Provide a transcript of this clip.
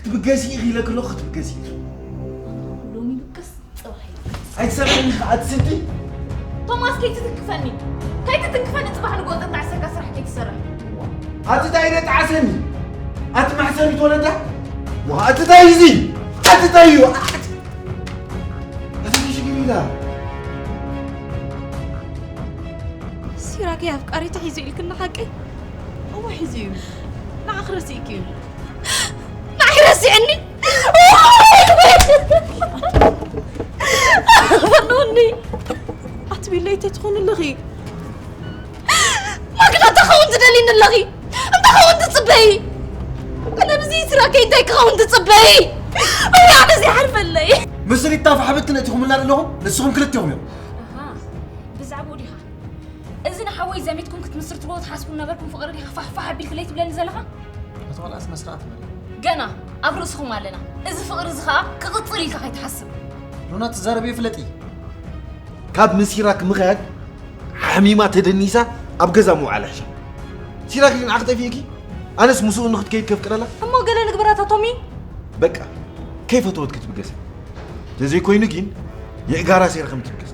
كتبقاسي غير لك الأخت كتبقاسي لومي بكس صباحي أتسمعني أتسنتي توماس كي تتكفني صباح نقول تطلع سرقة سرح كي تسرح أتتاينة تعسني أتمحسني تولده وأتتايزي أتتايو أتتايش جميلة سيراك يا فكاري تحيزي لك النحاكي هو حزيو نعخر سيكيو نعخر سيعني فنوني أتبي لي تدخل اللغي ما كنا تخون تدلين اللغي أنت خون تصبي أنا بزي سراكي دايك خون تصبي ويعني زي حرف اللي مصري الطاف حبتنا تخم لنا لهم نسخهم كلتهم يوم اها بزعبوا ليها اذن حوي زميتكم كنت مصر تروح تحاسبوا نبركم فقر ليها فحفح بالكليت بلا نزلها أتوقع اسم سرعة جنا ابرسكم علينا اذا فقر زخا كقطري لك هيتحسب رونا تزاربي فلتي كاب مسيراك مخيك حميمة تدنيسا أبجزا مو على حشا سيراك اللي عقدي فيكي أنا اسمه سوء نخد كيف كلا أما قال نقبراتها تومي بقى كيف توت كتب قاسي تزي كوينكين يقارا سير خم تبقى